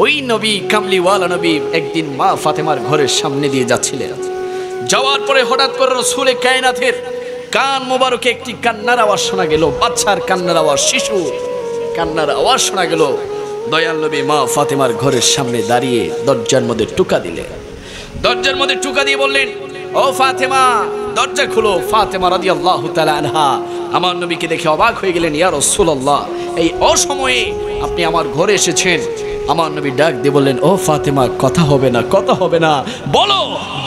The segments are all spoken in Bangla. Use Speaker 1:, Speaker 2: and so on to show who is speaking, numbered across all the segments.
Speaker 1: ওই নবী কামলিওয়ালা নবী একদিন মা ফাতেমার ঘরের সামনে দিয়ে যাচ্ছিলেন। যাওয়ার পরে হঠাৎ করে রাসূলে কায়নাতের কান মোবারকে একটি কান্নার আওয়াজ শোনা গেল। বাচ্চার কান্নার আওয়াজ, শিশু কান্নার আওয়াজ শোনা গেল। দয়াল নবী মা ফাতেমার ঘরের সামনে দাঁড়িয়ে দরজার মধ্যে টোকা দিলেন। দরজার মধ্যে টোকা দিয়ে বললেন, ও ফাতেমা, দরজা খুলো। ফাতেমা রাদিয়াল্লাহু তাআলা আনহা আমার নবীকে দেখে অবাক হয়ে গেলেন, ইয়া রাসূলুল্লাহ, এই অসময়ে আপনি আমার ঘরে এসেছেন। আমার নবী ডাক দিয়ে বললেন, ও ফাতেমা, কথা হবে না, কথা হবে না, বলো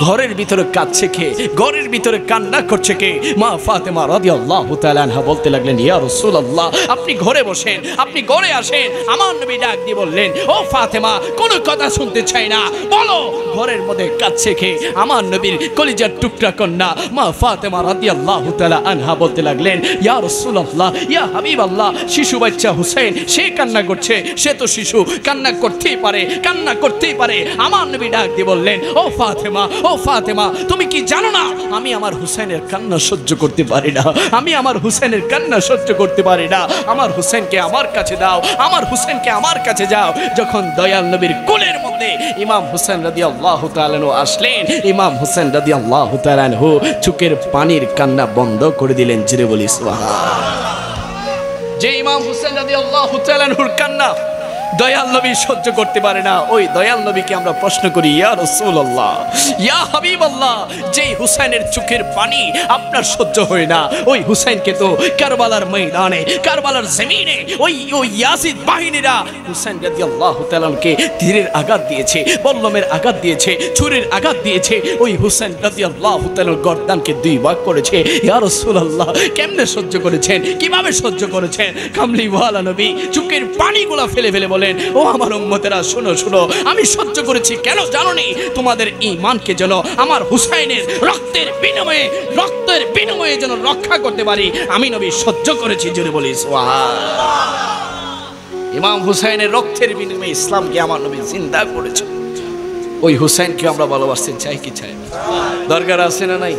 Speaker 1: ঘরের ভিতরে কাঁদছে কে, ঘরের ভিতরে কান্না করছে কে? মা ফাতেমা রাদিয়াল্লাহু তাআলা আনহা বলতে লাগলেন, ইয়া রাসূলুল্লাহ, আপনি ঘরে বসেন, আপনি ঘরে আসেন। আমার নবী ডাক দিয়ে বললেন, ও ফাতেমা, কোনো কথা শুনতে চাই না, বলো ঘরের মধ্যে কাঁদছে কে? আমার নবীর কলিজার টুকরা কন্যা মা ফাতেমা রাদিয়াল্লাহু তাআলা আনহা বলতে লাগলেন, ইয়া রাসূলুল্লাহ, ইয়া হাবিবাল্লাহ, শিশু বাচ্চা হুসেন সে কান্না করছে, সে তো শিশু, কান্না করতেই পারে, কান্না করতেই পারে। আমার নবী ডাক দিয়ে বললেন, ও ফাতেমা, ও ফাতেমা, তুমি কি জানো না আমি আমার হুসেনের কান্না সহ্য করতে পারি না, আমি আমার হুসেনের কান্না সহ্য করতে পারি না। আমার হুসেনকে আমার কাছে দাও, আমার হুসেনকে আমার কাছে যাও। যখন দয়াল নবীর কোলের মধ্যে ইমাম হুসেন রাদিয়াল্লাহু তাআলা আনহু আসলেন, ইমাম হুসেন রাদিয়াল্লাহু তাআলা আনহু চোখের পানির কান্না বন্ধ করে দিলেন। জোরে বলি সুবহানাল্লাহ। যে ইমাম হুসেন রাদিয়াল্লাহু তাআলা আনহুর কান্না দয়াল নবী সহ্য করতে পারে না, ওই দয়াল নবীকে আমরা প্রশ্ন করি, ইয়া রাসূলুল্লাহ, ইয়া হাবিবাল্লাহ, যেই হুসাইনের চোখের পানি আপনার সহ্য হয় না, ওই হুসাইনকে তো কারবালার ময়দানে, কারবালার জমিনে ওই ইয়াজিদ বাহিনীরা হুসাইন রাদিয়াল্লাহু তাআলাকে তীরের আঘাত দিয়েছে, বল্লমের আঘাত দিয়েছে, ছুরির আঘাত দিয়েছে। ওই হুসাইন রাদিয়াল্লাহু তাআলার গর্দানকে দুই ভাগ করেছে। ইয়া রাসূলুল্লাহ, কেমনে সহ্য করেছেন, কিভাবে সহ্য করেছেন? কামলিওয়ালা নবী চোখের পানিগুলো ফেলে ফেলে বলেন, ও আমার উম্মতেরা, শোনো শোনো, আমি সহ্য করেছি কেন জানোনি? তোমাদের ঈমানকে যেন আমার হুসাইনের রক্তের বিনিময়ে যেন রক্ষা করতে পারি, আমি নবী সহ্য করেছি। জোরে বলি সুবহানাল্লাহ। ইমাম হুসাইনের রক্তের বিনিময়ে ইসলামকে আমার নবী জিন্দা করেছে। ওই হুসাইনকে আমরা ভালোবাসতে চাই কি চাই না? দরকার আছে না নাই?